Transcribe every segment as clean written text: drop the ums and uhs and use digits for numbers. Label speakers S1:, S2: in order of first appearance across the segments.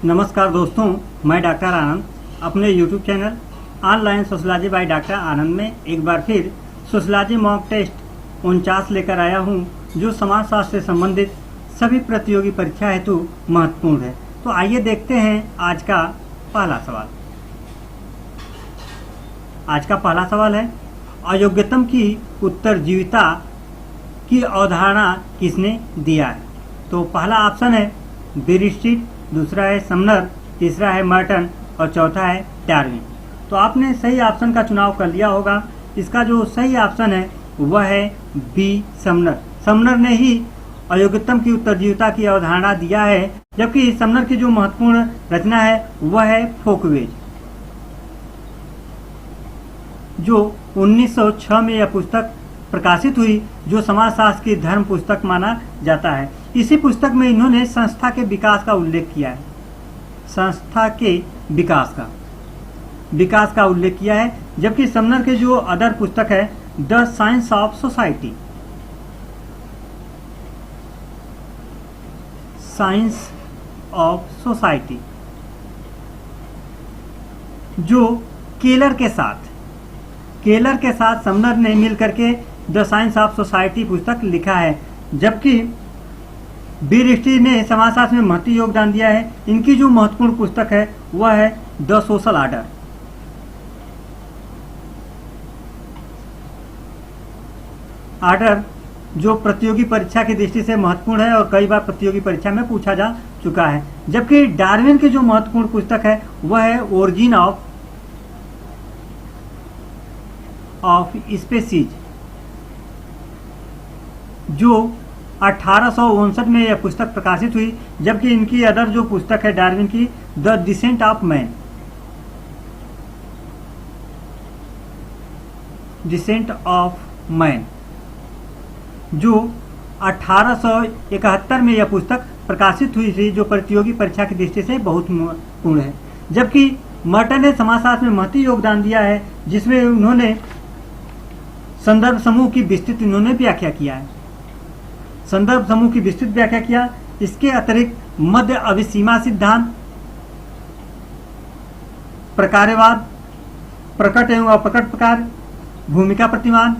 S1: नमस्कार दोस्तों, मैं डॉक्टर आनंद अपने YouTube channel online sociology by doctor Anand में एक बार फिर सोशलॉजी मॉक टेस्ट 49 लेकर आया हूं, जो समाजशास्त्र से संबंधित सभी प्रतियोगी परीक्षा हेतु महत्वपूर्ण है। तो आइए देखते हैं आज का पहला सवाल। आज का पहला सवाल है, अयोग्यतम की उत्तरजीविता की अवधारणा किसने दिया है? तो पहला ऑप्शन है बेरिस्टिट, दूसरा है समनर, तीसरा है मर्टन और चौथा है डार्विन। तो आपने सही ऑप्शन का चुनाव कर लिया होगा। इसका जो सही ऑप्शन है वह है बी समनर। समनर ने ही अयोग्यतम की उत्तरजीविता की अवधारणा दिया है, जबकि समनर की जो महत्वपूर्ण रचना है वह है फोकवेज, जो 1906 में यह पुस्तक प्रकाशित हुई, जो समाजशास्त्र की धर्म पुस्तक माना जाता है। इसी पुस्तक में इन्होंने संस्था के विकास का उल्लेख किया है। संस्था के विकास का उल्लेख किया है, जबकि समनर के जो अदर पुस्तक है द साइंस ऑफ सोसाइटी, जो केलर के साथ समनर ने मिलकर के द साइंस ऑफ सोसाइटी पुस्तक लिखा है, जबकि बेरिस्टिट ने समाजशास्त्र में महत्वपूर्ण योगदान दिया है। इनकी जो महत्वपूर्ण पुस्तक है वह है द सोशल आर्डर, जो प्रतियोगी परीक्षा की दृष्टि से महत्वपूर्ण है और कई बार प्रतियोगी परीक्षा में पूछा जा चुका है। जबकि डार्विन की जो महत्वपूर्ण पुस्तक है वह है ओरिजिन ऑफ स्पीसीज, जो 1859 में यह पुस्तक प्रकाशित हुई। जबकि इनकी अदर जो पुस्तक है डार्विन की द डिसेंट ऑफ मैन, जो 1871 में यह पुस्तक प्रकाशित हुई थी, जो प्रतियोगी परीक्षा की दृष्टि से बहुत महत्वपूर्ण है। जबकि मर्टन ने समाजशास्त्र में महत्वपूर्ण योगदान दिया है, जिसमें उन्होंने संदर्भ समूह की विस्तृत व्याख्या किया। इसके अतिरिक्त मध्य अभिसीमा सिद्धांत, प्रकारवाद, प्रकट एवं अप्रकट प्रकार, भूमिका प्रतिमान,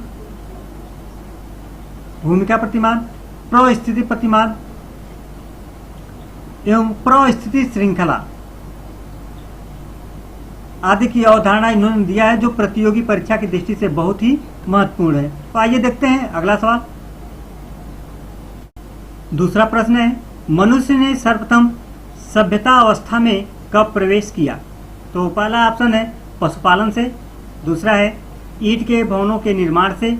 S1: प्रस्थिति प्रतिमान एवं प्रस्थिति श्रृंखला आदि की अवधारणा इन्होंने दिया है, जो प्रतियोगी परीक्षा की दृष्टि से बहुत ही महत्वपूर्ण है। तो आइए देखते हैं अगला सवाल। दूसरा प्रश्न है, मनुष्य ने सर्वप्रथम सभ्यता अवस्था में कब प्रवेश किया? तो पहला ऑप्शन है पशुपालन से, दूसरा है ईंट के भवनों के निर्माण से,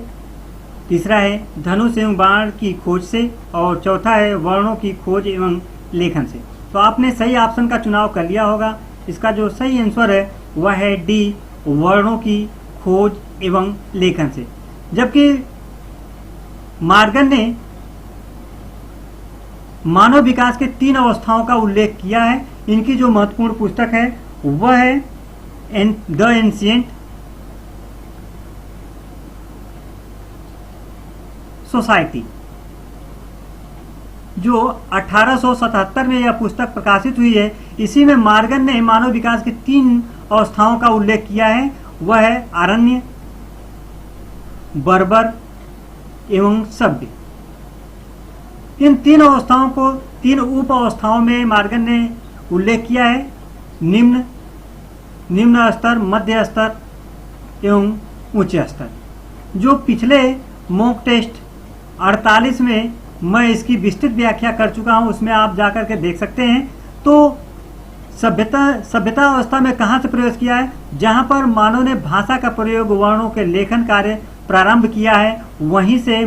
S1: तीसरा है धनुष एवं बाण की खोज से और चौथा है वर्णों की खोज एवं लेखन से। तो आपने सही ऑप्शन का चुनाव कर लिया होगा। इसका जो सही आंसर है वह है डी, वर्णों की खोज एवं लेखन से। जबकि मॉर्गन ने मानव विकास के 3 अवस्थाओं का उल्लेख किया है। इनकी जो महत्वपूर्ण पुस्तक है वह है द एंशिएंट सोसाइटी, जो 1877 में यह पुस्तक प्रकाशित हुई है। इसी में मॉर्गन ने मानव विकास के 3 अवस्थाओं का उल्लेख किया है, वह है अरण्य, बर्बर एवं सभ्य। इन 3 अवस्थाओं को 3 उप अवस्थाओं में मॉर्गन ने उल्लेख किया है, निम्न स्तर, मध्य स्तर एवं उच्च स्तर। जो पिछले मॉक टेस्ट 48 में मैं इसकी विस्तृत व्याख्या कर चुका हूं, उसमें आप जाकर के देख सकते हैं। तो सभ्यता अवस्था में कहां से प्रवेश किया है? जहां पर मानव ने भाषा का प्रयोग, वर्णों के लेखन कार्य प्रारंभ किया है, वहीं से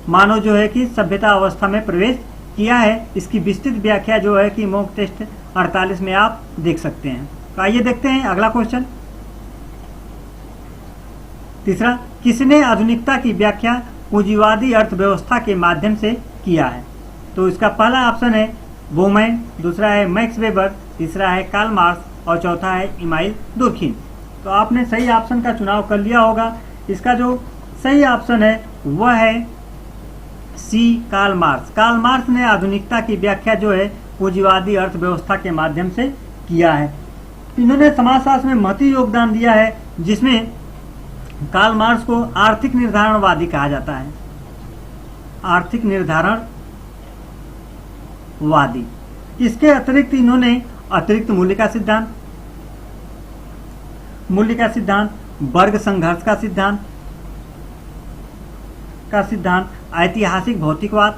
S1: मानव जो है कि सभ्यता अवस्था में प्रवेश किया है। इसकी विस्तृत व्याख्या जो है कि मॉक टेस्ट 48 में आप देख सकते हैं। तो आइए देखते हैं अगला क्वेश्चन। तीसरा, किसने आधुनिकता की व्याख्या पूंजीवादी अर्थव्यवस्था के माध्यम से किया है? तो इसका पहला ऑप्शन है बोमैन, दूसरा है मैक्स वेबर, तीसरा है कार्ल मार्क्स और चौथा है इमाइल दुर्खिम। तो आपने सही ऑप्शन का चुनाव कर लिया होगा। इसका जो सही ऑप्शन है वह है सी, कार्ल मार्क्स। कार्ल मार्क्स ने आधुनिकता की व्याख्या जो है पूंजीवादी अर्थव्यवस्था के माध्यम से किया है। इन्होंने समाजशास्त्र में महती योगदान दिया है, जिसमें कार्ल मार्क्स को आर्थिक निर्धारणवादी कहा जाता है। आर्थिक निर्धारणवादी। इसके अतिरिक्त इन्होंने अतिरिक्त मूल्य का सिद्धांत, वर्ग संघर्ष का सिद्धांत, ऐतिहासिक भौतिकवाद,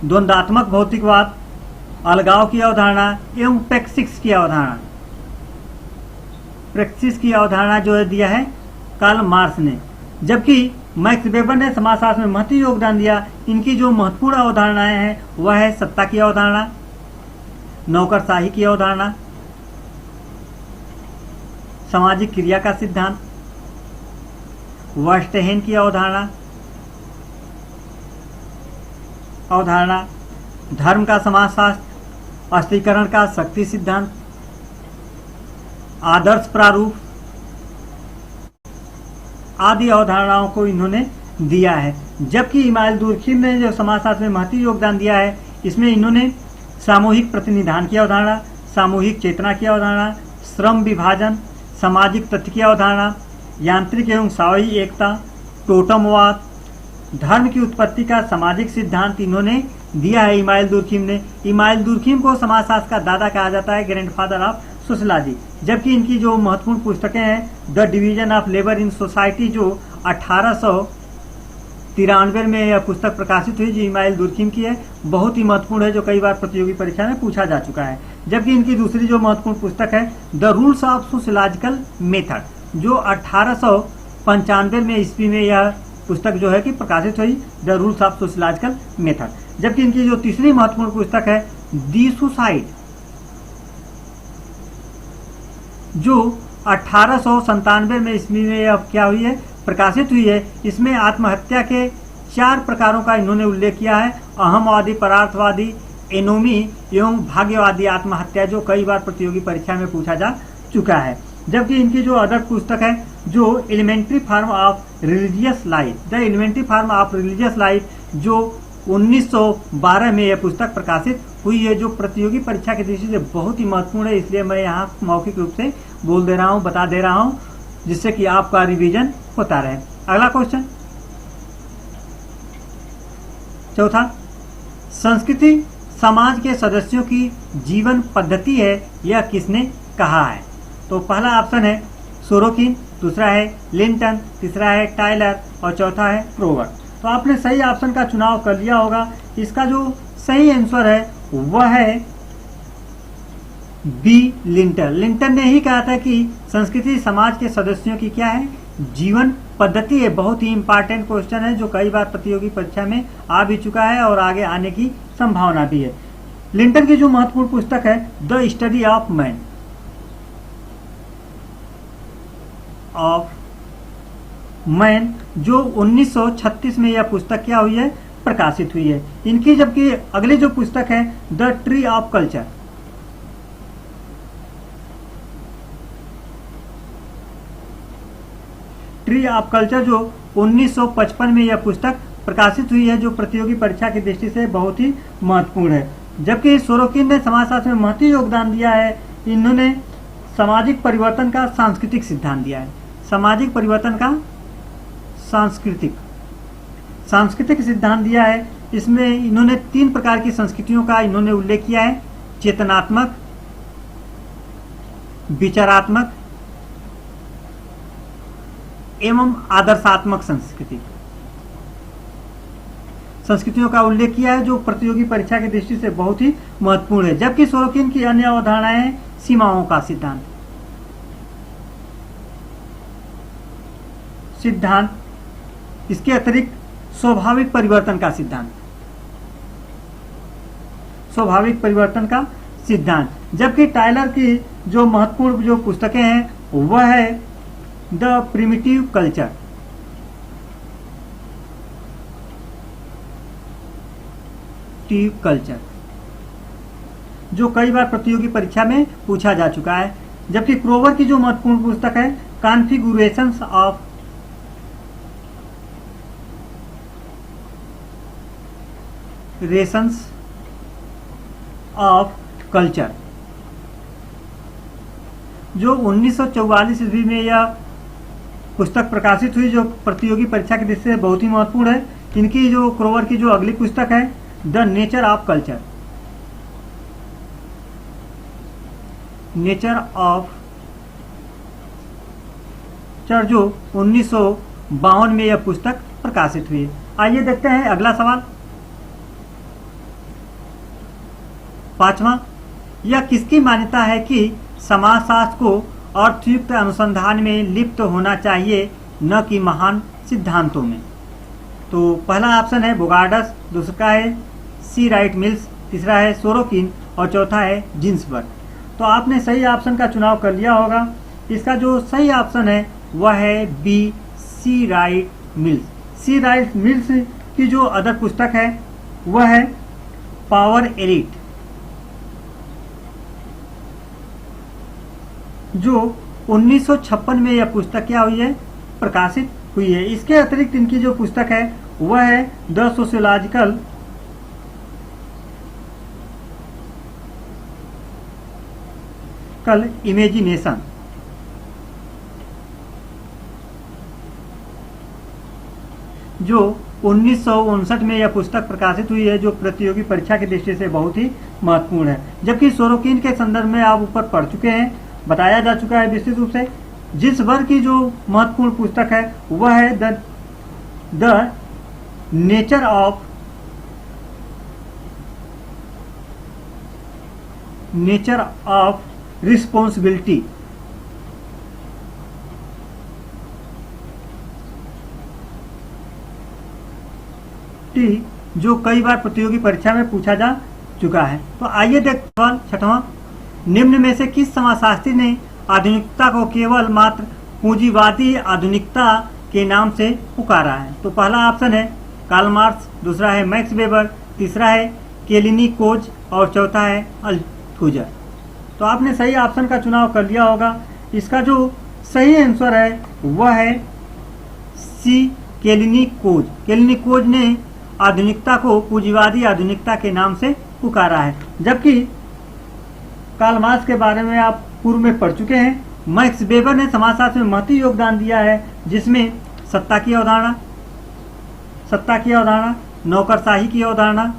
S1: द्वंद्वात्मक भौतिकवाद, अलगाव की अवधारणा एवं प्रेक्सिस की अवधारणा जो है दिया है कार्ल मार्क्स ने। जबकि मैक्स वेबर ने समाजशास्त्र में महती योगदान दिया। इनकी जो महत्वपूर्ण अवधारणाएं हैं वह है सत्ता की अवधारणा, नौकरशाही की अवधारणा, सामाजिक क्रिया का सिद्धांत, वर्स्टेहेन की अवधारणा, धर्म का समाजशास्त्र, अस्थिकरण का शक्ति सिद्धांत, आदर्श प्रारूप आदि अवधारणाओं को इन्होंने दिया है। जबकि इमानुएल दुर्खिम ने जो समाजशास्त्र में महती योगदान दिया है, इसमें इन्होंने सामूहिक प्रतिनिधान की अवधारणा, सामूहिक चेतना की अवधारणा, श्रम विभाजन, सामाजिक तथ्य की अवधारणा, यांत्रिक एवं स्वायत्त एकता, टोटमवाद, धर्म की उत्पत्ति का सामाजिक सिद्धांत इन्होंने दिया है इमानुएल दुर्खिम ने। इमानुएल दुर्खिम को समाजशास्त्र का दादा कहा जाता है, ग्रैंडफादर ऑफ सोशलॉजी। जबकि इनकी जो महत्वपूर्ण पुस्तकें हैं, the division of labour in society, जो 1893 में यह पुस्तक प्रकाशित हुई, जो इमानुएल दुर्खिम की है, बहुत ही महत्वपूर्ण है, जो कई बार प्रतियोगी परीक्षा में पूछा जा चुका है। जबकि इनकी दूसरी जो महत्वपूर्ण पुस्तक है, the rules of sociological method, जो 1895 में ईस्वी में यह पुस्तक जो है कि प्रकाशित हुई, the rules of sociological method. जबकि इनकी जो तीसरी महत्वपूर्ण पुस्तक है, दी सुसाइड, जो 1897 में ईस्वी में अब क्या हुई है, प्रकाशित हुई है। इसमें आत्महत्या के 4 प्रकारों का इन्होंने उल्लेख किया है, अहमवादी, परार्थवादी, एनोमी एवं भाग्यवादी आत्महत्या, जो कई बार प्रतियोगी परीक्षा में पूछा जा चुका है। जबकि इनकी जो अदर पुस्तक है, जो elementary form of religious life, the elementary form of religious life, जो 1912 में यह पुस्तक प्रकाशित हुई है, जो प्रतियोगी परीक्षा की दृष्टि से बहुत ही महत्वपूर्ण है। इसलिए मैं यहाँ मौखिक रूप से बोल दे रहा हूँ, बता दे रहा हूँ, जिससे कि आपका रिवीजन होता रहे। अगला क्वेश्चन, चौथा, संस्कृति समाज के सदस्यों की जीवन पद्धति है, यह किसने कहा है? तो पहला ऑप्शन है सोरोकिन, दूसरा है लिंटन, तीसरा है टाइलर और चौथा है क्रोवर। तो आपने सही ऑप्शन का चुनाव कर लिया होगा। इसका जो सही आंसर है वह है बी, लिंटन। लिंटन ने ही कहा था कि संस्कृति समाज के सदस्यों की क्या है, जीवन पद्धति है। बहुत ही इंपॉर्टेंट क्वेश्चन है, जो कई बार प्रतियोगी परीक्षा में आ भी चुका है और आगे आने की संभावना भी है। लिंटन की जो महत्वपूर्ण पुस्तक है, द स्टडी ऑफ मैन, जो 1936 में यह पुस्तक क्या हुई है, प्रकाशित हुई है। इनकी जबकि अगली जो पुस्तक है, द ट्री ऑफ कल्चर, जो 1955 में यह पुस्तक प्रकाशित हुई है, जो प्रतियोगी परीक्षा की दृष्टि से बहुत ही महत्वपूर्ण है। जबकि सोरोकिन ने समाजशास्त्र में महत्वपूर्ण योगदान दिया है। इन्होंने सामाजिक परिवर्तन का सांस्कृतिक सिद्धांत दिया है। सामाजिक परिवर्तन का सांस्कृतिक सिद्धांत दिया है। इसमें इन्होंने 3 प्रकार की संस्कृतियों का इन्होंने उल्लेख किया है, चेतनात्मक, विचारात्मक एवं आदर्शात्मक संस्कृतियों का उल्लेख किया है, जो प्रतियोगी परीक्षा की दृष्टि से बहुत ही महत्वपूर्ण है। जबकि सोरोकिन की अन्य अवधारणाएं सीमाओं का सिद्धांत, इसके अतिरिक्त स्वाभाविक परिवर्तन का सिद्धांत, जबकि टाइलर की जो महत्वपूर्ण जो पुस्तकें हैं वह है द प्रिमिटिव कल्चर, जो कई बार प्रतियोगी परीक्षा में पूछा जा चुका है। जबकि क्रोवर की जो महत्वपूर्ण पुस्तक है, configurations of rations of culture, जो 1944 ईस्वी में यह पुस्तक प्रकाशित हुई, जो प्रतियोगी परीक्षा की दृष्टि से बहुत ही महत्वपूर्ण है। इनकी जो क्रोवर की जो अगली पुस्तक है the nature of culture, nature of culture, जो 1952 में यह पुस्तक प्रकाशित हुई। आइए देखते हैं अगला सवाल। 5वां, यह किसकी मान्यता है कि समाजशास्त्र को अर्थयुक्त अनुसंधान में लिप्त होना चाहिए, न कि महान सिद्धांतों में? तो पहला ऑप्शन है बोगार्डस, दूसरा है सी राइट मिल्स, तीसरा है सोरोकिन और चौथा है जिन्सबर्ग। तो आपने सही ऑप्शन का चुनाव कर लिया होगा। इसका जो सही ऑप्शन है वह है बी, सी राइट मिल्स। सी राइट मिल्स की जो अदर पुस्तक है वह है पावर एलिट, जो 1956 में यह पुस्तक क्या हुई है, प्रकाशित हुई है। इसके अतिरिक्त इनकी जो पुस्तक है वह है द सोशियोलॉजिकल इमेजिनेशन, जो 1959 में यह पुस्तक प्रकाशित हुई है, जो प्रतियोगी परीक्षा की दृष्टि से बहुत ही महत्वपूर्ण है। जबकि सोरोकिन के संदर्भ में आप ऊपर पढ़ चुके हैं, बताया जा चुका है विस्तृत रूप से। जिन्सबर्ग की जो महत्वपूर्ण पुस्तक है वह है द नेचर ऑफ रिस्पॉन्सिबिलिटी, जो कई बार प्रतियोगी परीक्षा में पूछा जा चुका है। तो आइए देखते हैं 6वां, निम्न में से किस समाजशास्त्री ने आधुनिकता को केवल मात्र पूंजीवादी आधुनिकता के नाम से पुकारा है? तो पहला ऑप्शन है कार्ल मार्क्स, दूसरा है मैक्स वेबर, तीसरा है केलिनिकोज और चौथा है अल्थुजर। तो आपने सही ऑप्शन का चुनाव कर लिया होगा। इसका जो सही आंसर है वह है सी, केलिनिकोज। केलिनिकोज ने आधुनिकता को पूंजीवादी आधुनिकता के नाम से पुकारा है। जबकि कार्ल मार्क्स के बारे में आप पूर्व में पढ़ चुके हैं। मैक्स वेबर ने समाजशास्त्र में महत्वपूर्ण योगदान दिया है, जिसमें सत्ता की अवधारणा, नौकरशाही की अवधारणा,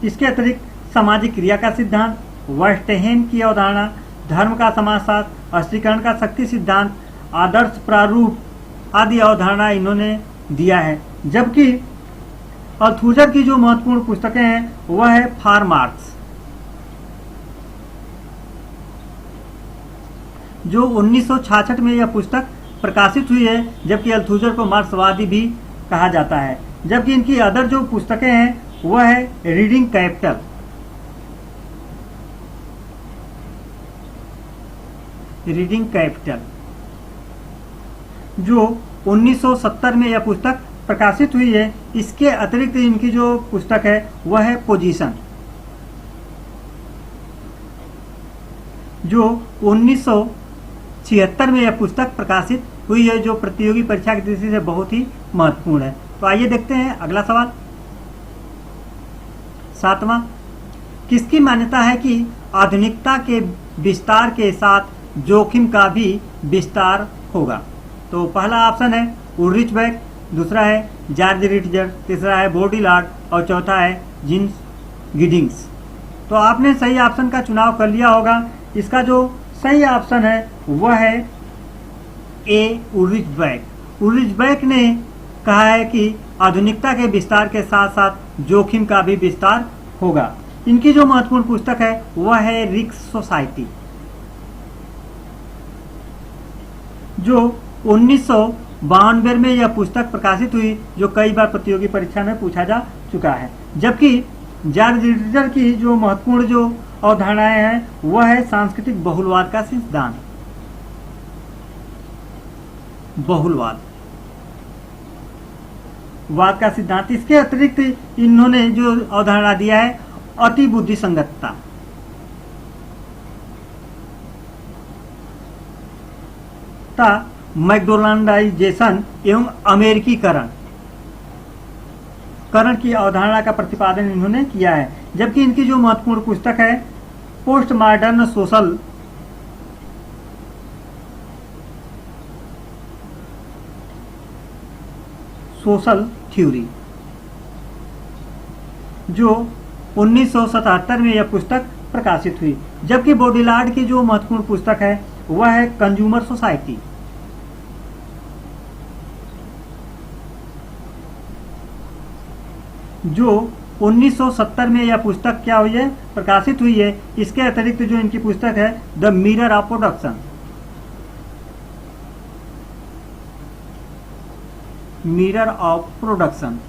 S1: इसके अतिरिक्त सामाजिक क्रिया का सिद्धांत, वेस्टहेन की अवधारणा, धर्म का समाजशास्त्र, अस्त्रीकरण का शक्ति सिद्धांत, आदर्श प्रारूप आदि अवधारणा इन्होंने दिया है। जबकि अल्थुजर की जो महत्वपूर्ण पुस्तकें हैं वह है फॉर मार्क्स, जो 1966 में यह पुस्तक प्रकाशित हुई है। जबकि अल्थुजर को मार्क्सवादी भी कहा जाता है। जबकि इनकी अदर जो पुस्तकें हैं वह है रीडिंग कैपिटल, जो 1970 में यह पुस्तक प्रकाशित हुई है। इसके अतिरिक्त इनकी जो पुस्तक है वह है पोजीशन, जो 1976 में यह पुस्तक प्रकाशित हुई है, जो प्रतियोगी परीक्षा की दृष्टि से बहुत ही महत्वपूर्ण है। तो आइए देखते हैं अगला सवाल। 7वां, किसकी मान्यता है कि आधुनिकता के विस्तार के साथ जोखिम का भी विस्तार होगा? तो पहला ऑप्शन है उल्रिच बेक, दूसरा है जॉर्ज रिटजर, तीसरा है बोडिलार्ड और चौथा है जीन्स गिडिंग्स। तो आपने सही ऑप्शन का चुनाव कर लिया होगा। इसका जो सही ऑप्शन है वह है ए, उल्रिच बेक। उल्रिच बेक ने कहा है कि आधुनिकता के विस्तार के साथ साथ जोखिम का भी विस्तार होगा। इनकी जो महत्वपूर्ण पुस्तक है वह है रिक्स सोसाइटी, जो 1992 में यह पुस्तक प्रकाशित हुई, जो कई बार प्रतियोगी परीक्षा में पूछा जा चुका है। जबकि जॉर्ज रिटजर की जो महत्वपूर्ण जो अवधारणाएं हैं वह है सांस्कृतिक बहुलवाद का सिद्धांत, वाद का सिद्धांत। इसके अतिरिक्त इन्होंने जो अवधारणा दिया है अति बुद्धि संगतता, मैकडोनाल्डाइजेशन एवं अमेरिकीकरण करण की अवधारणा का प्रतिपादन इन्होंने किया है। जबकि इनकी जो महत्वपूर्ण पुस्तक है पोस्ट मॉडर्न सोशल थ्योरी, जो 1977 में यह पुस्तक प्रकाशित हुई। जबकि बोडिलार्ड की जो महत्वपूर्ण पुस्तक है वह है कंज्यूमर सोसाइटी, जो 1970 में यह पुस्तक क्या हुई है, प्रकाशित हुई है। इसके अतिरिक्त जो इनकी पुस्तक है the mirror of production, mirror of production,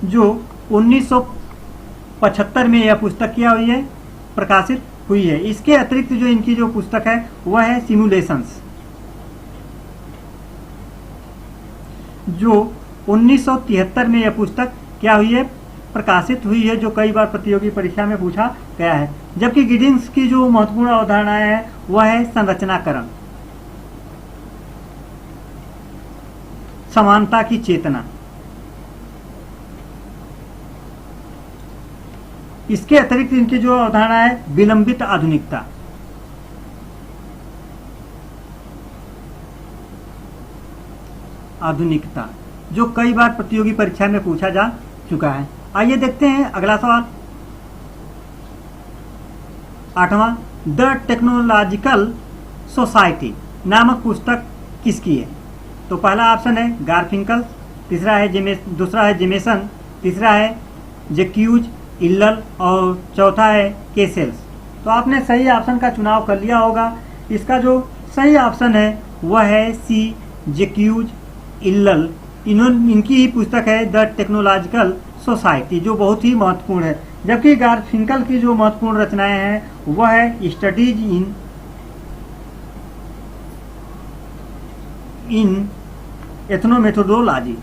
S1: जो 1975 में यह पुस्तक क्या हुई है, प्रकाशित हुई है। इसके अतिरिक्त जो इनकी जो पुस्तक है वह है सिमुलेशंस, जो 1973 में यह पुस्तक क्या हुई है, प्रकाशित हुई है, जो कई बार प्रतियोगी परीक्षा में पूछा गया है। जबकि गिडिंग्स की जो महत्वपूर्ण अवधारणाएं है वह है संरचनाकरण, समानता की चेतना। इसके अतिरिक्त इनकी जो अवधारणा है विलंबित आधुनिकता, जो कई बार प्रतियोगी परीक्षा में पूछा जा चुका है। आइए देखते हैं अगला सवाल। 8वां, द टेक्नोलॉजिकल सोसाइटी नामक पुस्तक किसकी है? तो पहला ऑप्शन है गारफिंकल, दूसरा है जेमेसन, तीसरा है जैक्यूज इल्लल और चौथा है केसेल्स। तो आपने सही ऑप्शन का चुनाव कर लिया होगा। इसका जो सही ऑप्शन है वह है सी, जैक्यूज इल्लल। इनकी ही पुस्तक है द टेक्नोलॉजिकल सोसाइटी, जो बहुत ही महत्वपूर्ण है। जबकि गारफिंकल की जो महत्वपूर्ण रचनाएं हैं वह है स्टडीज इन एथनोमेथोडोलॉजी,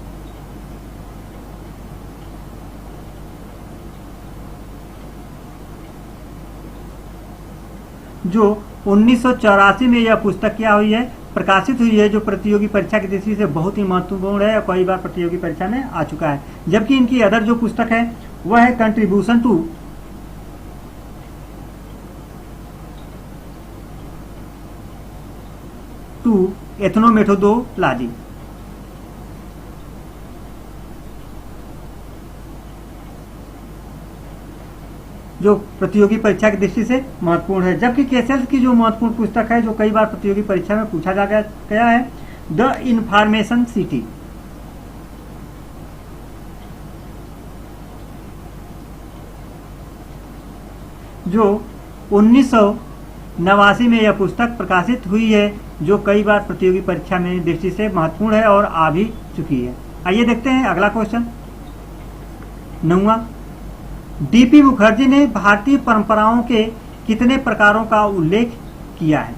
S1: जो 1984 में यह पुस्तक क्या हुई है, प्रकाशित हुई है, जो प्रतियोगी परीक्षा की दृष्टि से बहुत ही महत्वपूर्ण है और कई बार प्रतियोगी परीक्षा में आ चुका है। जबकि इनकी अदर जो पुस्तक है वह है कंट्रीब्यूशन टू एथनोमेथोडोलॉजी, जो प्रतियोगी परीक्षा की दृष्टि से महत्वपूर्ण है। जबकि केसेल्स की जो महत्वपूर्ण पुस्तक है, जो कई बार प्रतियोगी परीक्षा में पूछा जा गया है, द इंफॉर्मेशन सिटी, जो 1989 में यह पुस्तक प्रकाशित हुई है, जो कई बार प्रतियोगी परीक्षा में दृष्टि से महत्वपूर्ण है और आ भी चुकी है। आइए देखते हैं अगला क्वेश्चन। 9वां, डीपी मुखर्जी ने भारतीय परंपराओं के कितने प्रकारों का उल्लेख किया है?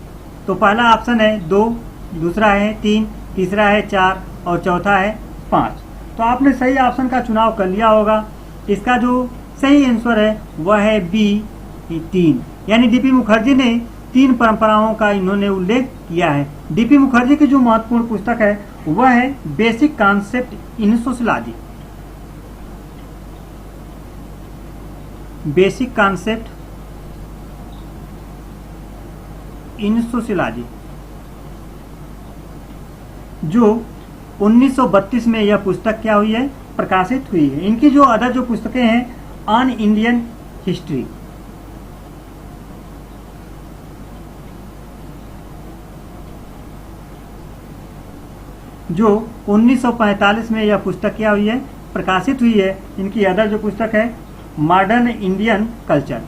S1: तो पहला ऑप्शन है 2, दूसरा है 3, तीसरा है 4 और चौथा है 5। तो आपने सही ऑप्शन का चुनाव कर लिया होगा। इसका जो सही आंसर है वह है बी, 3। यानी डीपी मुखर्जी ने 3 परंपराओं का इन्होंने उल्लेख किया है। डीपी मुखर्जी की जो महत्वपूर्ण पुस्तक है वह है basic concept in sociology, basic concept in sociology, जो 1932 में यह पुस्तक क्या हुई है, प्रकाशित हुई है। इनकी जो अदर जो पुस्तकें हैं ऑन इंडियन हिस्ट्री, जो 1945 में यह पुस्तक क्या हुई है, प्रकाशित हुई है। इनकी अदर जो पुस्तक है मॉडर्न इंडियन कल्चर,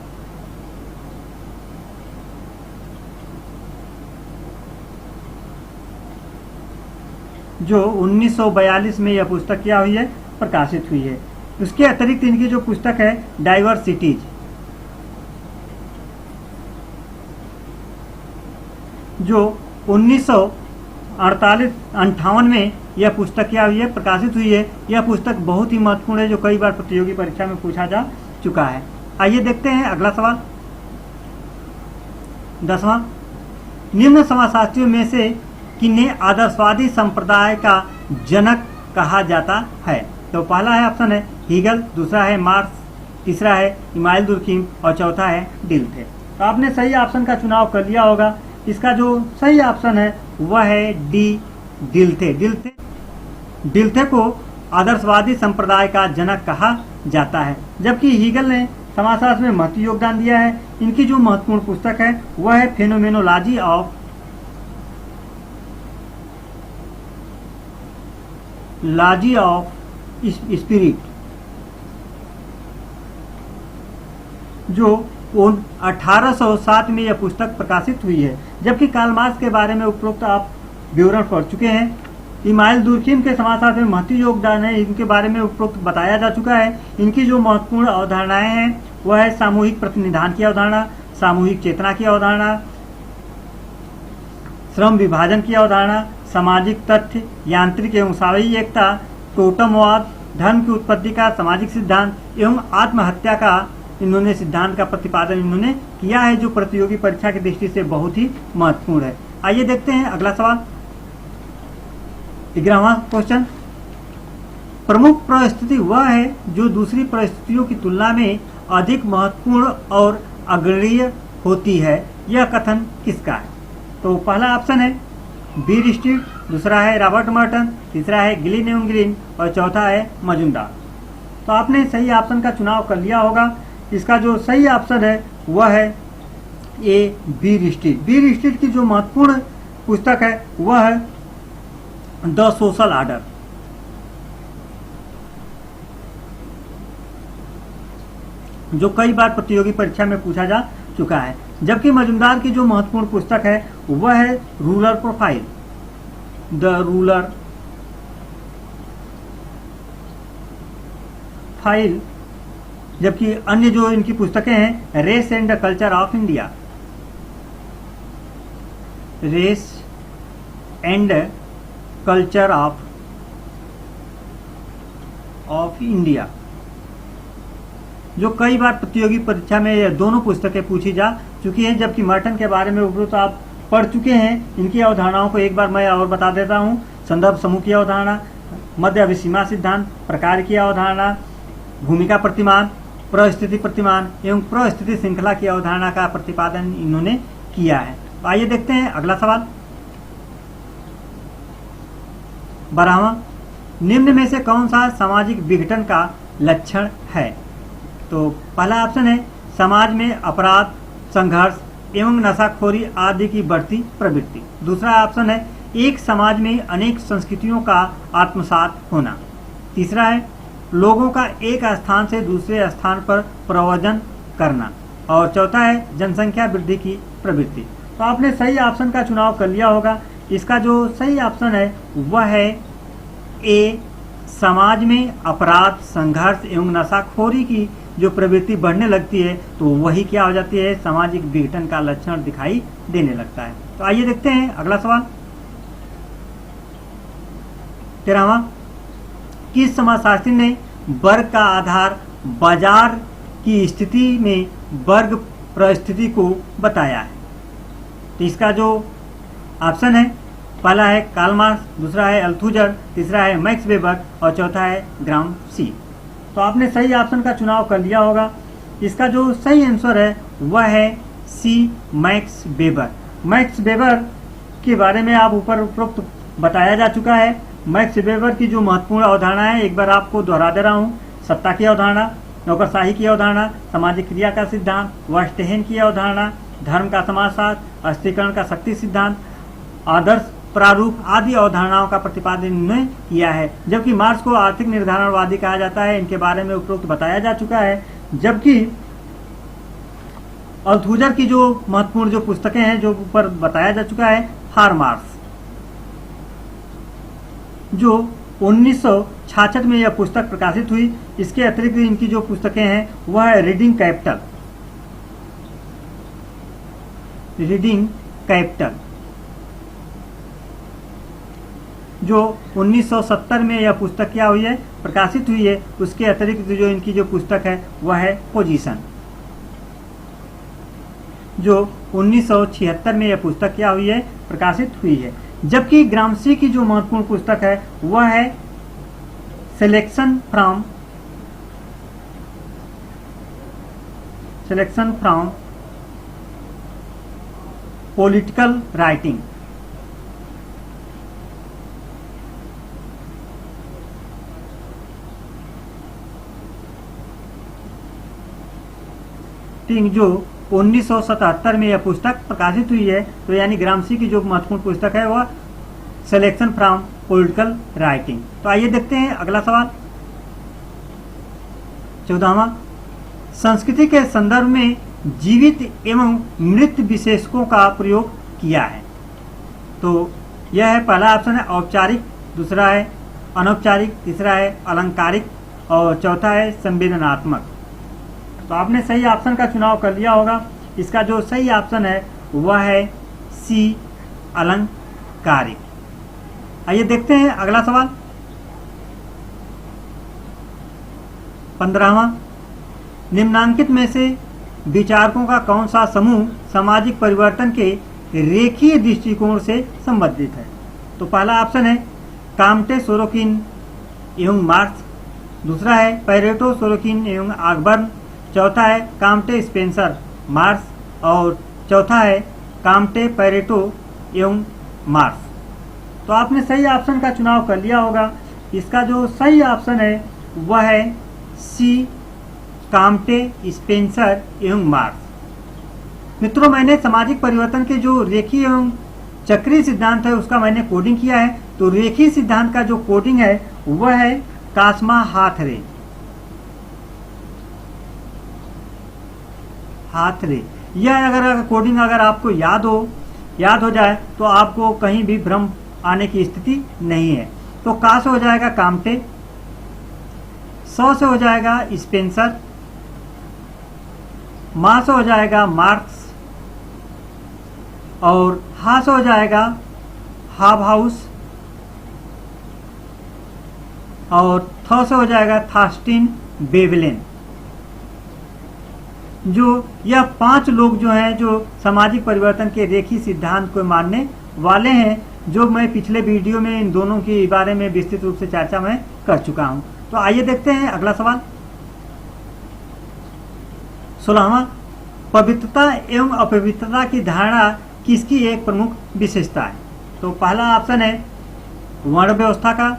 S1: जो 1942 में यह पुस्तक क्या हुई है, प्रकाशित हुई है। उसके अतिरिक्त इनकी जो पुस्तक है डाइवर्सिटीज, जो 1958 में यह पुस्तक क्या हुई है, प्रकाशित हुई है। यह पुस्तक बहुत ही महत्वपूर्ण है, जो कई बार प्रतियोगी परीक्षा में पूछा जा चुका है। आइए देखते हैं अगला सवाल। 10वां, निम्न समाजशास्त्रियों में से किन्हें आदर्शवादी संप्रदाय का जनक कहा जाता है? तो पहला है ऑप्शन है हीगल, दूसरा है मार्क्स, तीसरा है इमाइल दुर्खीम और चौथा है डिल्थे। तो आपने सही ऑप्शन का चुनाव कर लिया होगा। इसका जो सही ऑप्शन है वह है डी, डिल्थे। डिल्थे को आदर्शवादी संप्रदाय का जनक कहा जाता है, जबकि हीगल ने समाजशास्त्र में महत्वपूर्ण योगदान दिया है। इनकी जो महत्वपूर्ण पुस्तक है वह है फेनोमेनोलॉजी ऑफ स्पिरिट, जो 1807 में यह पुस्तक प्रकाशित हुई है। जबकि कार्ल मार्क्स के बारे में उपरोक्त आप विवरण पढ़ चुके हैं। इमाइल दुर्खीम के समाजशास्त्र में महत्वपूर्ण योगदान है, इनके बारे में उपरोक्त बताया जा चुका है। इनकी जो महत्वपूर्ण अवधारणाएं हैं वह है सामूहिक प्रतिनिधान की अवधारणा, सामूहिक चेतना की अवधारणा, श्रम विभाजन की अवधारणा, सामाजिक तथ्य, यांत्रिक एवं सावयवी एकता, टोटमवाद, धर्म की उत्पत्ति का सामाजिक सिद्धांत एवं आत्महत्या का इन्होंने सिद्धांत का प्रतिपादन इन्होंने किया है, जो प्रतियोगी परीक्षा की दृष्टि से बहुत ही महत्वपूर्ण है। आइए देखते हैं अगला सवाल। 11वां क्वेश्चन, प्रमुख परिस्थिति वह है जो दूसरी परिस्थितियों की तुलना में अधिक महत्वपूर्ण और अग्रणीय होती है, यह कथन किसका है? तो पहला ऑप्शन है बीर स्ट्रीट, दूसरा है रॉबर्ट मर्टन, तीसरा है गिलिन एवं ग्रीन और चौथा है मजुमदार। तो आपने सही ऑप्शन का चुनाव कर लिया होगा। इसका जो सही ऑप्शन है वह है ए, बीर स्ट्रीट। बीर स्ट्रीट की जो महत्वपूर्ण पुस्तक है वह है द सोशल आर्डर। जो कई बार प्रतियोगी परीक्षा में पूछा जा चुका है। जबकि मजुमदार की जो महत्वपूर्ण पुस्तक है वह है rural profile, the rural file. जबकि अन्य जो इनकी पुस्तकें हैं race and the culture of India, race and culture of India, जो कई बार प्रतियोगी परीक्षा में ये दोनों पुस्तकें पूछी जा चुकी हैं। जबकि मर्टन के बारे में उपरोक्त आप पढ़ चुके हैं। इनकी अवधारणाओं को एक बार मैं और बता देता हूँ। संदर्भ समूह की अवधारणा, मध्य अभिसीमा सिद्धांत, प्रकार की अवधारणा, भूमिका प्रतिमान, परिस्थिति प्रतिमान एवं परिस्थिति श्रृंखला की अवधारणा का प्रतिपादन इन्होंने किया है। तो आइए देखते हैं अगला सवाल। 12वां, निम्न में से कौन सा सामाजिक विघटन का लक्षण है? तो पहला ऑप्शन है समाज में अपराध, संघर्ष एवं नशाखोरी आदि की बढ़ती प्रवृत्ति। दूसरा ऑप्शन है एक समाज में अनेक संस्कृतियों का आत्मसात होना। तीसरा है लोगों का एक स्थान से दूसरे स्थान पर प्रव्रजन करना। और चौथा है जनसंख्या वृद्धि की प्रवृत्ति। तो आपने सही ऑप्शन का चुनाव कर लिया होगा। इसका जो सही ऑप्शन है वह है ए, समाज में अपराध, संघर्ष एवं नशाखोरी की जो प्रवृत्ति बढ़ने लगती है तो वही क्या हो जाती है, सामाजिक विघटन का लक्षण दिखाई देने लगता है। तो आइए देखते हैं अगला सवाल। 13वां, किस समाजशास्त्री ने वर्ग का आधार बाजार की स्थिति में वर्ग परिस्थिति को बताया है? तो इसका जो ऑप्शन है पहला है कार्ल मार्क्स, दूसरा है अल्थुजर, तीसरा है मैक्स वेबर और चौथा है ग्राम सी। तो आपने सही ऑप्शन का चुनाव कर लिया होगा। इसका जो सही आंसर है वह है सी, मैक्स वेबर। मैक्स वेबर के बारे में आप ऊपर उपरोक्त बताया जा चुका है। मैक्स वेबर की जो महत्वपूर्ण अवधारणा है एक बार आपको दोहरा दे रहा हूँ। सत्ता की अवधारणा, नौकरशाही की अवधारणा, सामाजिक क्रिया का सिद्धांत, वर्स्टेहेन की अवधारणा, धर्म का समाजशास्त्र, अस्थिकरण का शक्ति सिद्धांत, आदर्श प्रारूप आदि अवधारणाओं का प्रतिपादन इन्होंने किया है। जबकि मार्क्स को आर्थिक निर्धारणवादी कहा जाता है, इनके बारे में उपरोक्त बताया जा चुका है। जबकि अल्थुजर की जो महत्वपूर्ण जो पुस्तकें हैं जो ऊपर बताया जा चुका है, फॉर मार्क्स, जो 1966 में यह पुस्तक प्रकाशित हुई। इसके अतिरिक्त इनकी जो पुस्तकें हैं वह है रीडिंग कैपिटल, जो 1970 में यह पुस्तक क्या हुई है, प्रकाशित हुई है। उसके अतिरिक्त जो इनकी जो पुस्तक है वह है पोजीशन, जो 1976 में यह पुस्तक क्या हुई है, प्रकाशित हुई है। जबकि ग्रामसी की जो महत्वपूर्ण पुस्तक है वह है सिलेक्शन फ्रॉम पॉलिटिकल राइटिंग। जो 1977 में यह पुस्तक प्रकाशित हुई है, तो यानी ग्रामसी की जो महत्वपूर्ण पुस्तक है वह सिलेक्शन फ्रॉम पॉलिटिकल राइटिंग। तो आइए देखते हैं अगला सवाल 14वां, संस्कृति के संदर्भ में जीवित एवं मृत विशेषकों का प्रयोग किया है। तो यह है, पहला ऑप्शन है औपचारिक, दूसरा है अनौपचारिक, तीसरा है अलंकारिक और चौथा है संवेदनात्मक। तो आपने सही ऑप्शन का चुनाव कर लिया होगा। इसका जो सही ऑप्शन है वह है सी, अलंकारिक। आइए देखते हैं अगला सवाल 15वां, निम्नांकित में से विचारकों का कौन सा समूह सामाजिक परिवर्तन के रेखीय दृष्टिकोण से संबंधित है। तो पहला ऑप्शन है काम्टे, सोरोकिन एवं मार्क्स, दूसरा है पैरेटो, सोरोकिन एवं ऑकबर्न, चौथा है काम्टे, स्पेंसर, मार्क्स और चौथा है काम्टे, पैरेटो एवं मार्क्स। तो आपने सही ऑप्शन का चुनाव कर लिया होगा। इसका जो सही ऑप्शन है वह है सी, काम्टे, स्पेंसर एवं मार्क्स। मित्रों, मैंने सामाजिक परिवर्तन के जो रेखीय एवं चक्रीय सिद्धांत है उसका मैंने कोडिंग किया है। तो रेखीय सिद्धांत का जो कोडिंग है वह है कास्मा हाथरे। यह अगर कोडिंग अगर आपको याद हो जाए तो आपको कहीं भी भ्रम आने की स्थिति नहीं है। तो का से हो जाएगा काम्टे, सौ से हो जाएगा स्पेंसर, मा से हो जाएगा मार्क्स और हा से हो जाएगा हाबहाउस और थ से हो जाएगा थास्टिन बेवलेन। जो यह 5 लोग जो हैं जो सामाजिक परिवर्तन के रेखीय सिद्धांत को मानने वाले हैं, जो मैं पिछले वीडियो में इन दोनों के बारे में विस्तृत रूप से चर्चा मैं कर चुका हूं। तो आइए देखते हैं अगला सवाल 16वां, पवित्रता एवं अपवित्रता की धारणा किसकी एक प्रमुख विशेषता है। तो पहला ऑप्शन है वर्ण व्यवस्था का,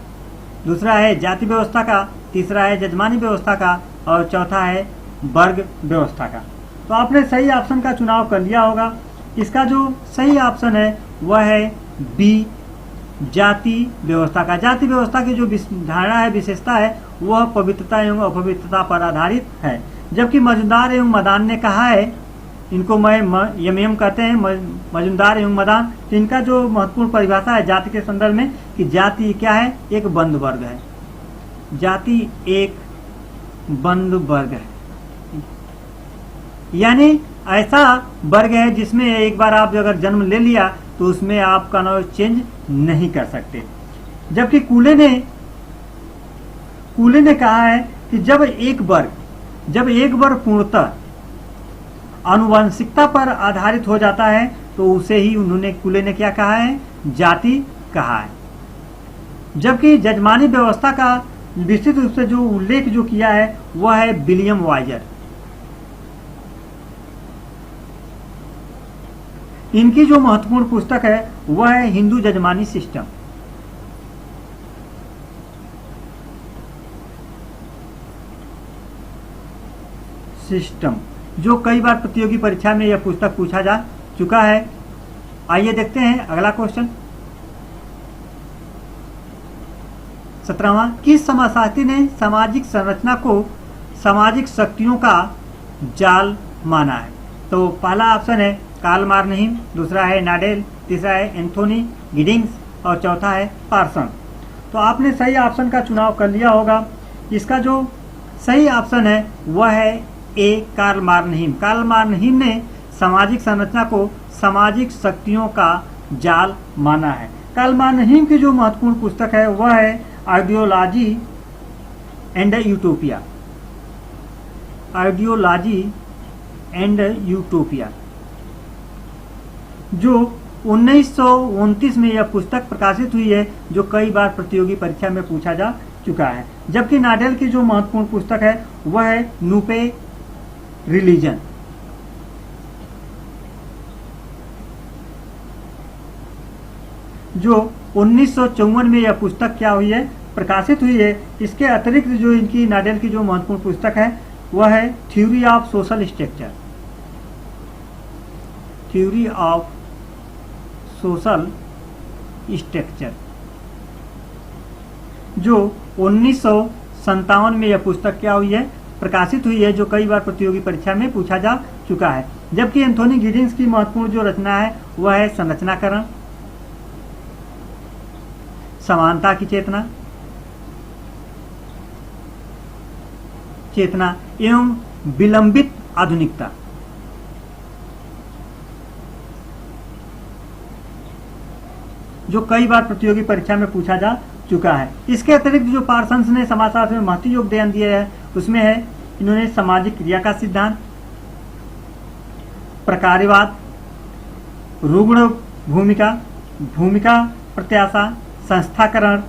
S1: दूसरा है जाति व्यवस्था का, तीसरा है जजमानी व्यवस्था का और चौथा है वर्ग व्यवस्था का। तो आपने सही ऑप्शन का चुनाव कर लिया होगा। इसका जो सही ऑप्शन है वह है बी, जाति व्यवस्था का। जाति व्यवस्था की जो धारणा है, विशेषता है, वह पवित्रता एवं अपवित्रता पर आधारित है। जबकि मजुमदार एवं मदान ने कहा है, इनको मैं यम कहते हैं, मजुमदार एवं मदान, तो इनका जो महत्वपूर्ण परिभाषा है जाति के संदर्भ में कि जाति क्या है, एक बंद वर्ग है। जाति एक बंद वर्ग है, यानी ऐसा वर्ग है जिसमें एक बार आप अगर जन्म ले लिया तो उसमें आपका नाम चेंज नहीं कर सकते। जबकि कूले ने कहा है कि जब एक वर्ग पूर्णतः आनुवंशिकता पर आधारित हो जाता है तो उसे ही कूले ने क्या कहा है, जाति कहा है। जबकि जजमानी व्यवस्था का विस्तृत रूप से जो उल्लेख जो किया है वह है विलियम वाइजर। इनकी जो महत्वपूर्ण पुस्तक है वह है हिंदू जजमानी सिस्टम, जो कई बार प्रतियोगी परीक्षा में यह पुस्तक पूछा जा चुका है। आइए देखते हैं अगला क्वेश्चन 17वां, किस समाजशास्त्री ने सामाजिक संरचना को सामाजिक शक्तियों का जाल माना है। तो पहला ऑप्शन है कार्ल मार्नहीम, दूसरा है नाडेल, तीसरा है एंथोनी गिडिंग्स और चौथा है पार्सन। तो आपने सही ऑप्शन का चुनाव कर लिया होगा। इसका जो सही ऑप्शन है वह है ए, कार्ल मार्नहीम। कार्ल मार्नहीम ने सामाजिक संरचना को सामाजिक शक्तियों का जाल माना है। कार्ल मार्नहीम की जो महत्वपूर्ण पुस्तक है वह है ideology and utopia. Ideology and utopia, जो 1929 में यह पुस्तक प्रकाशित हुई है, जो कई बार प्रतियोगी परीक्षा में पूछा जा चुका है। जबकि नाडेल की जो महत्वपूर्ण पुस्तक है वह है नुपे रिलीजन, जो 1954 में यह पुस्तक क्या हुई है, प्रकाशित हुई है। इसके अतिरिक्त जो इनकी नाडेल की जो महत्वपूर्ण पुस्तक है वह है theory of social structure, theory of social structure, जो 1957 में यह पुस्तक क्या हुई है, प्रकाशित हुई है, जो कई बार प्रतियोगी परीक्षा में पूछा जा चुका है। जबकि एंथोनी गिडिंस की महत्वपूर्ण जो रचना है वह है संरचनाकरण, समानता की चेतना, चेतना एवं विलंबित आधुनिकता। जो कई बार प्रतियोगी परीक्षा में पूछा जा चुका है। इसके अतिरिक्त जो पार्सन्स ने समाजशास्त्र में महत्वपूर्ण योगदान दिया है उसमें है इन्होंने सामाजिक क्रिया का सिद्धांत, प्रकार्यवाद, रुग्ण भूमिका, भूमिका प्रत्याशा, संस्थाकरण,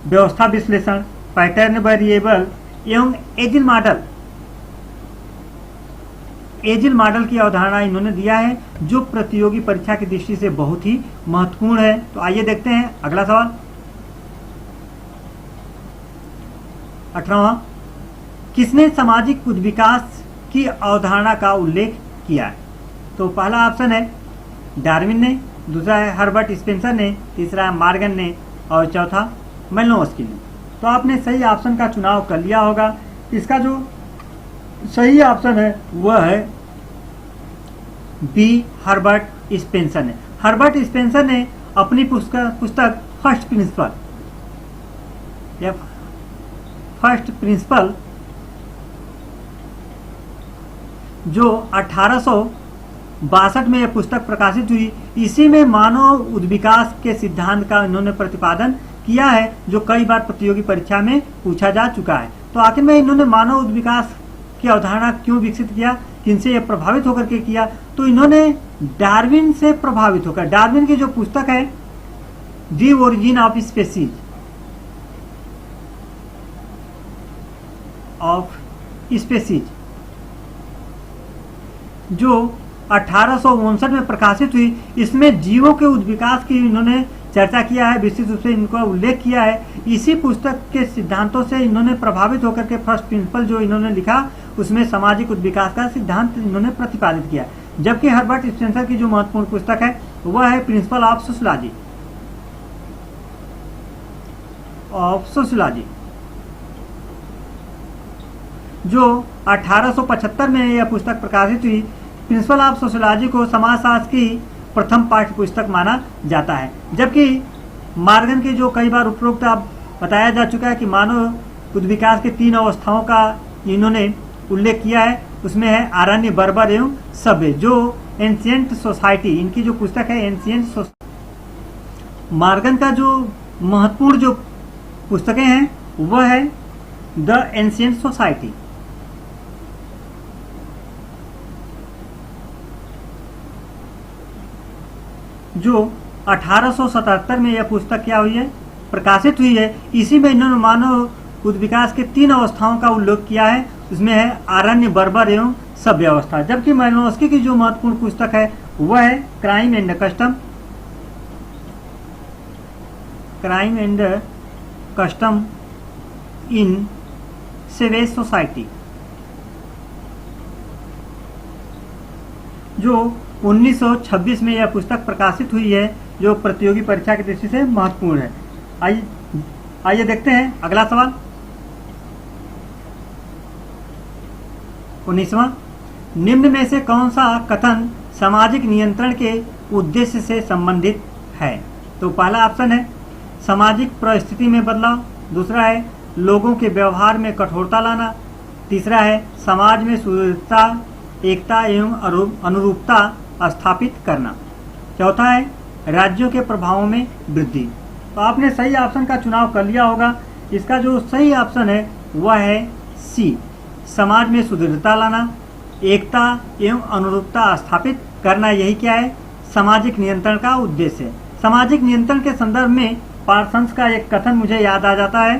S1: व्यवस्था विश्लेषण, पैटर्न वेरिएबल एवं एजिल मॉडल, एजिल मॉडल की अवधारणा इन्होंने दिया है, जो प्रतियोगी परीक्षा की दृष्टि से बहुत ही महत्वपूर्ण है। तो आइए देखते हैं अगला सवाल। 18वां, किसने सामाजिक उद्विकास की अवधारणा का उल्लेख किया है? तो पहला ऑप्शन है डार्विन ने, दूसरा है हर्बर्ट स्पेंसर ने, तीसरा है मॉर्गन ने और चौथा मेलिनोव्स्की ने। तो आपने सही ऑप्शन का चुनाव कर लिया होगा। इसका जो सही ऑप्शन है वह है बी, हर्बर्ट स्पेंसर ने। हर्बर्ट स्पेंसर ने अपनी पुस्तक फर्स्ट प्रिंसिपल या फर्स्ट प्रिंसिपल, जो 1862 में यह पुस्तक प्रकाशित हुई, इसी में मानव उद्विकास के सिद्धांत का इन्होंने प्रतिपादन किया है, जो कई बार प्रतियोगी परीक्षा में पूछा जा चुका है। तो आखिर में इन्होंने मानव उद्विकास की अवधारणा क्यों विकसित किया, किनसे यह प्रभावित होकर के किया? तो इन्होंने डार्विन से प्रभावित होकर, डार्विन की जो पुस्तक है दी ओरिजिन ऑफ स्पीसीज, जो 1859 में प्रकाशित हुई, इसमें जीवों के उद्विकास की इन्होंने चर्चा किया है, विस्तृत रूप से इनका उल्लेख किया है। इसी पुस्तक के सिद्धांतों से इन्होंने प्रभावित होकर के फर्स्ट प्रिंसिपल जो इन्होंने लिखा, उसमें सामाजिक उद्विकास का सिद्धांत इन्होंने प्रतिपादित किया। जबकि हर्बर्ट स्पेंसर की जो महत्वपूर्ण पुस्तक है वह है प्रिंसिपल ऑफ सोशियोलॉजी, जो 1875 में यह पुस्तक प्रकाशित हुई। प्रिंसिपल ऑफ सोशियोलॉजी को समाजशास्त्र की प्रथम पाठ्य पुस्तक माना जाता है। जबकि मॉर्गन की जो कई बार उपरोक्त बताया जा चुका है कि मानव उद्विकास के 3 अवस्थाओं का इन्होंने उल्लेख किया है, उसमें है आरण्य, बर्बर एवं सभ्य, जो एंशिएंट सोसाइटी, इनकी जो पुस्तक है एंशिएंट सोसाइटी। मॉर्गन का जो महत्वपूर्ण जो पुस्तकें हैं वह है द एंशिएंट सोसाइटी, जो 1877 में यह पुस्तक क्या हुई है, प्रकाशित हुई है। इसी में इन्होंने मानव उद्विकास के 3 अवस्थाओं का उल्लेख किया है, उसमें है आरण्य, बर्बर एवं सभ्य अवस्था। जबकि मेलिनोव्स्की की जो महत्वपूर्ण पुस्तक है वह है crime and custom in savage society, जो 1926 में यह पुस्तक प्रकाशित हुई है, जो प्रतियोगी परीक्षा की दृष्टि से महत्वपूर्ण है। आइए देखते हैं अगला सवाल। 19वां, निम्न में से कौन सा कथन सामाजिक नियंत्रण के उद्देश्य से संबंधित है? तो पहला ऑप्शन है सामाजिक परिस्थिति में बदलाव, दूसरा है लोगों के व्यवहार में कठोरता लाना, तीसरा है समाज में सुदृढ़ता, एकता एवं अनुरूपता स्थापित करना, चौथा है राज्यों के प्रभावों में वृद्धि। तो आपने सही ऑप्शन का चुनाव कर लिया होगा। इसका जो सही ऑप्शन है वह है सी, समाज में सुदृढ़ता लाना, एकता एवं अनुरूपता स्थापित करना। यही क्या है, सामाजिक नियंत्रण का उद्देश्य है। सामाजिक नियंत्रण के संदर्भ में पार्सन्स का एक कथन मुझे याद आ जाता है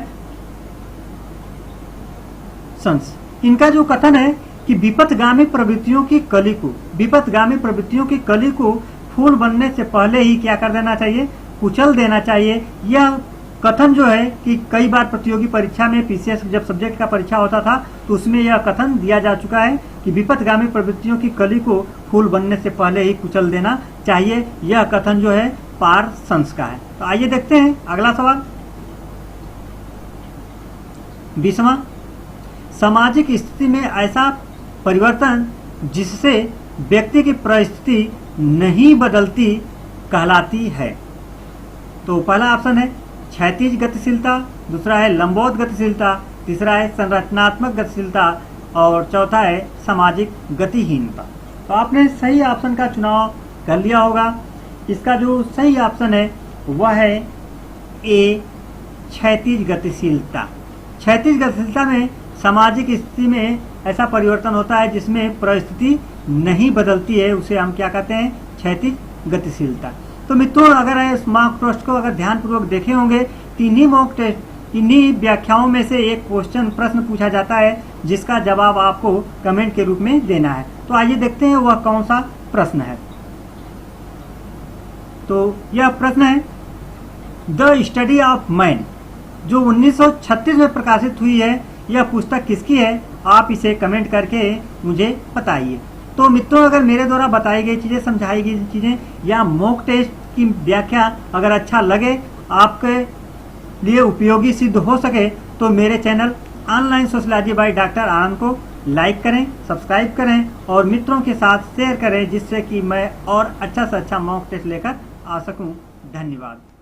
S1: सन्स। इनका जो कथन है कि विपथगामी प्रवृत्तियों की कली को फूल बनने से पहले ही क्या कर देना चाहिए, कुचल देना चाहिए। यह कथन जो है कि कई बार प्रतियोगी परीक्षा में पीसीएस जब सब्जेक्ट का परीक्षा होता था तो उसमें यह कथन दिया जा चुका है कि विपथगामी प्रवृत्तियों की कली को फूल बनने से पहले ही कुचल देना चाहिए। यह कथन जो है पारसन्स का है। तो आइए देखते हैं अगला सवाल। 20वां, सामाजिक स्थिति में ऐसा परिवर्तन जिससे व्यक्ति की परिस्थिति नहीं बदलती कहलाती है। तो पहला ऑप्शन है क्षैतिज गतिशीलता, दूसरा है लंबवत गतिशीलता, तीसरा है संरचनात्मक गतिशीलता और चौथा है सामाजिक गतिहीनता। तो आपने सही ऑप्शन का चुनाव कर लिया होगा। इसका जो सही ऑप्शन है वह है ए, क्षैतिज गतिशीलता। क्षैतिज गतिशीलता में सामाजिक स्थिति में ऐसा परिवर्तन होता है जिसमें परिस्थिति नहीं बदलती है, उसे हम क्या कहते हैं, क्षैतिज गतिशीलता। तो मित्रों, अगर इस मॉक टेस्ट को अगर ध्यानपूर्वक देखे होंगे तो इन्हीं मॉक टेस्ट, इन्हीं व्याख्याओं में से एक प्रश्न पूछा जाता है जिसका जवाब आपको कमेंट के रूप में देना है। तो आइए देखते हैं वह कौन सा प्रश्न है। तो यह प्रश्न है द स्टडी ऑफ मैन, जो 1936 में प्रकाशित हुई है। यह पुस्तक किसकी है, आप इसे कमेंट करके मुझे बताइए। तो मित्रों, अगर मेरे द्वारा बताई गई चीजें, समझाई गई चीजें या मॉक टेस्ट की व्याख्या अगर अच्छा लगे, आपके लिए उपयोगी सिद्ध हो सके, तो मेरे channel online sociology by doctor Anand को लाइक करें, सब्सक्राइब करें और मित्रों के साथ शेयर करें, जिससे कि मैं और अच्छा से अच्छा मॉक टेस्ट लेकर आ सकूं। धन्यवाद।